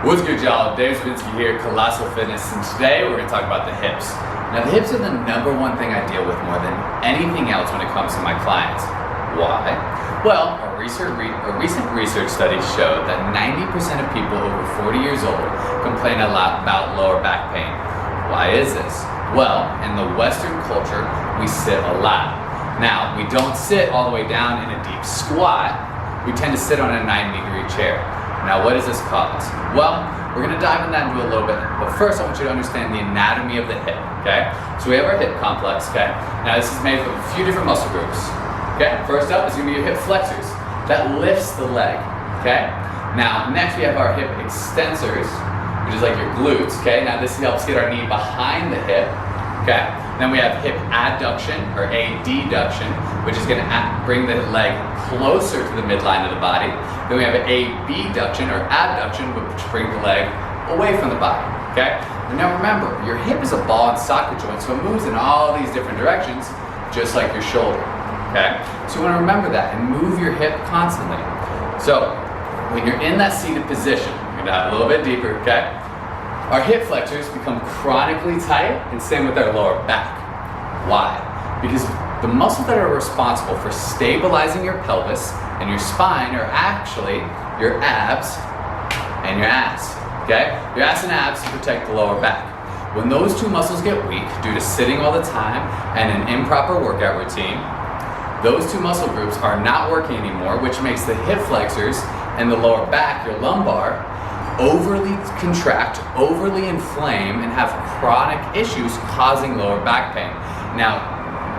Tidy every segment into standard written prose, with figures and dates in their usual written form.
What's good, y'all? Dave Svinsky here, Colossal Fitness, and today we're going to talk about the hips. Now, the hips are the number one thing I deal with more than anything else when it comes to my clients. Why? Well, a recent research study showed that 90% of people over 40 years old complain a lot about lower back pain. Why is this? Well, in the Western culture, we sit a lot. Now, we don't sit all the way down in a deep squat. We tend to sit on a 90-degree chair. Now, what does this cause? Well, we're gonna dive into that into a little bit, but first I want you to understand the anatomy of the hip, okay? So we have our hip complex, okay? Now this is made up of a few different muscle groups, okay? First up is gonna be your hip flexors. That lifts the leg, okay? Now, next we have our hip extensors, which is like your glutes, okay? Now this helps get our knee behind the hip, okay? Then we have hip adduction, or adduction, which is gonna bring the leg closer to the midline of the body. Then we have an abduction, or abduction, which brings the leg away from the body, okay? And now remember, your hip is a ball and socket joint, so it moves in all these different directions, just like your shoulder, okay? So you wanna remember that and move your hip constantly. So, when you're in that seated position, you're gonna dive a little bit deeper, okay? Our hip flexors become chronically tight, and same with our lower back. Why? Because the muscles that are responsible for stabilizing your pelvis and your spine are actually your abs and your ass, okay? Your ass and abs protect the lower back. When those two muscles get weak due to sitting all the time and an improper workout routine, those two muscle groups are not working anymore, which makes the hip flexors and the lower back, your lumbar, overly contract, overly inflame, and have chronic issues causing lower back pain. Now,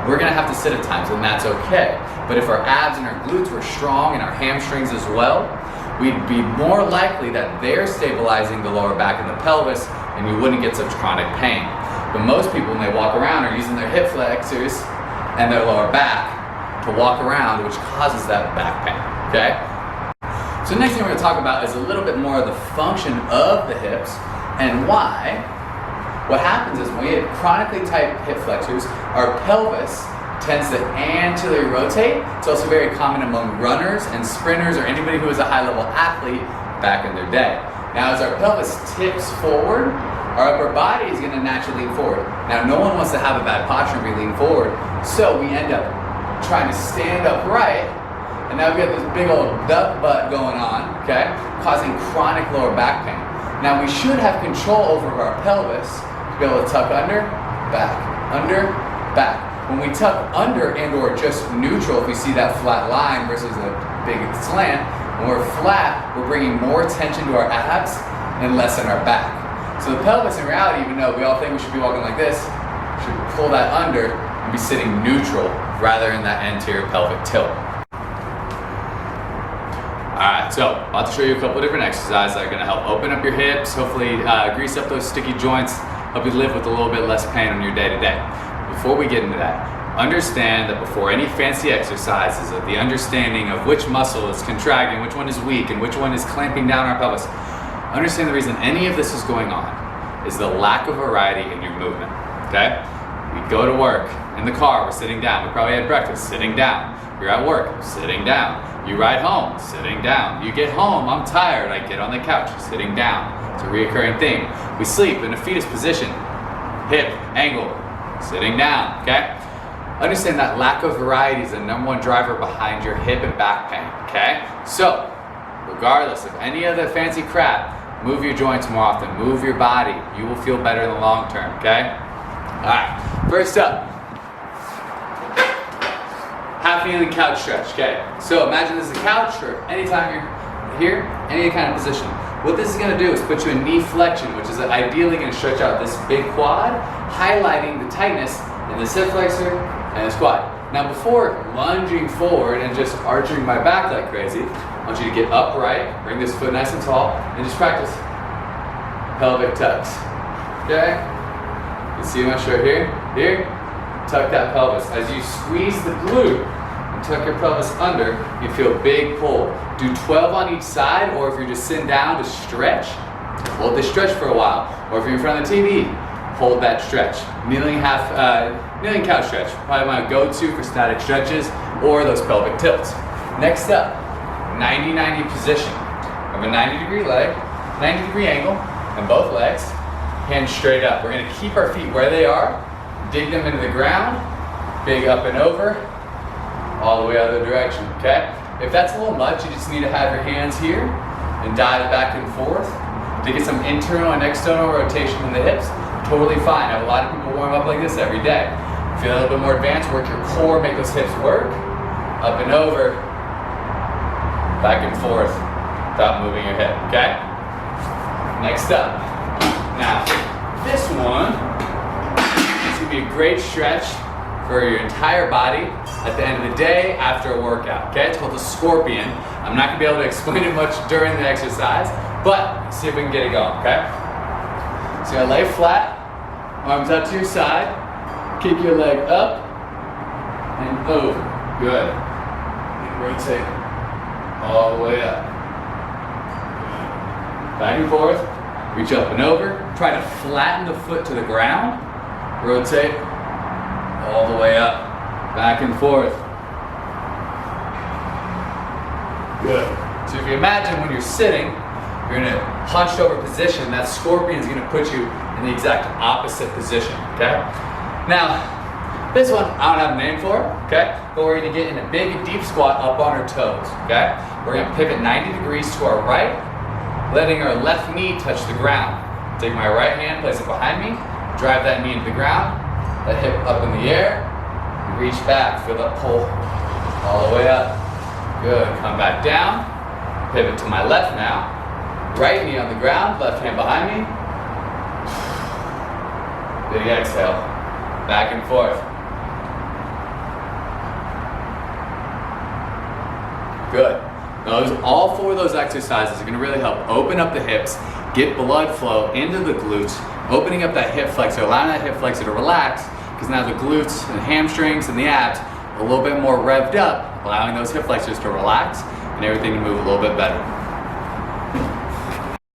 we're gonna have to sit at times, and that's okay. But if our abs and our glutes were strong and our hamstrings as well, we'd be more likely that they're stabilizing the lower back and the pelvis, and we wouldn't get such chronic pain. But most people, when they walk around, are using their hip flexors and their lower back to walk around, which causes that back pain, okay? So next thing we're going to talk about is a little bit more of the function of the hips and why. What happens is when we have chronically tight hip flexors, our pelvis tends to anteriorly rotate. It's also very common among runners and sprinters or anybody who is a high-level athlete back in their day. Now as our pelvis tips forward, our upper body is going to naturally lean forward. Now no one wants to have a bad posture and be lean forward, so we end up trying to stand upright. And now we've got this big old duck butt going on, okay, causing chronic lower back pain. Now we should have control over our pelvis to be able to tuck under, back. When we tuck under and or just neutral, if we see that flat line versus a big slant, when we're flat, we're bringing more tension to our abs and less in our back. So the pelvis in reality, even though we all think we should be walking like this, should pull that under and be sitting neutral rather than that anterior pelvic tilt. Alright, so about to show you a couple of different exercises that are going to help open up your hips, hopefully grease up those sticky joints, help you live with a little bit less pain on your day-to-day. Before we get into that, understand that before any fancy exercises, of the understanding of which muscle is contracting, which one is weak, and which one is clamping down our pelvis, understand the reason any of this is going on is the lack of variety in your movement, okay? We go to work, in the car, we're sitting down, we probably had breakfast, sitting down. You're at work, sitting down. You ride home, sitting down. You get home, I'm tired, I get on the couch, sitting down. It's a reoccurring theme. We sleep in a fetus position, hip, angle, sitting down, okay? Understand that lack of variety is the number one driver behind your hip and back pain, okay? So, regardless of any of the fancy crap, move your joints more often, move your body. You will feel better in the long term, okay? All right, first up. Half kneeling couch stretch, okay? So imagine this is a couch, or anytime you're here, any kind of position. What this is gonna do is put you in knee flexion, which is ideally gonna stretch out this big quad, highlighting the tightness in the hip flexor and this quad. Now before lunging forward and just arching my back like crazy, I want you to get upright, bring this foot nice and tall, and just practice pelvic tucks, okay? You see my shirt here? Here? Tuck that pelvis. As you squeeze the glute and tuck your pelvis under, you feel a big pull. Do 12 on each side, or if you're just sitting down to stretch, hold this stretch for a while. Or if you're in front of the TV, hold that stretch. Kneeling couch stretch, probably my go-to for static stretches or those pelvic tilts. Next up, 90-90 position. I have a 90-degree leg, 90-degree angle in both legs, hands straight up. We're gonna keep our feet where they are, dig them into the ground, big up and over, all the way other direction, okay? If that's a little much, you just need to have your hands here and dive back and forth to get some internal and external rotation in the hips. Totally fine. I have a lot of people warm up like this every day. If you're a little bit more advanced, work your core, make those hips work. Up and over, back and forth, without moving your hip, okay? Next up. Now, this one is gonna be a great stretch for your entire body at the end of the day after a workout, okay? It's called the scorpion. I'm not gonna be able to explain it much during the exercise, but see if we can get it going, okay? So you're gonna lay flat, arms out to your side, kick your leg up and over, good. And rotate all the way up. Back and forth, reach up and over, try to flatten the foot to the ground, rotate all the way up, back and forth. Good. So if you imagine when you're sitting, you're in a hunched over position, that scorpion is gonna put you in the exact opposite position, okay? Now, this one, I don't have a name for it, okay? But we're gonna get in a big deep squat up on our toes, okay? We're gonna pivot 90 degrees to our right, letting our left knee touch the ground. Take my right hand, place it behind me, drive that knee into the ground, that hip up in the air, reach back, feel that pull all the way up. Good, come back down, pivot to my left now. Right knee on the ground, left hand behind me. Big exhale, back and forth. Good. All four of those exercises are gonna really help open up the hips, get blood flow into the glutes, opening up that hip flexor, allowing that hip flexor to relax, because now the glutes and hamstrings and the abs are a little bit more revved up, allowing those hip flexors to relax and everything to move a little bit better.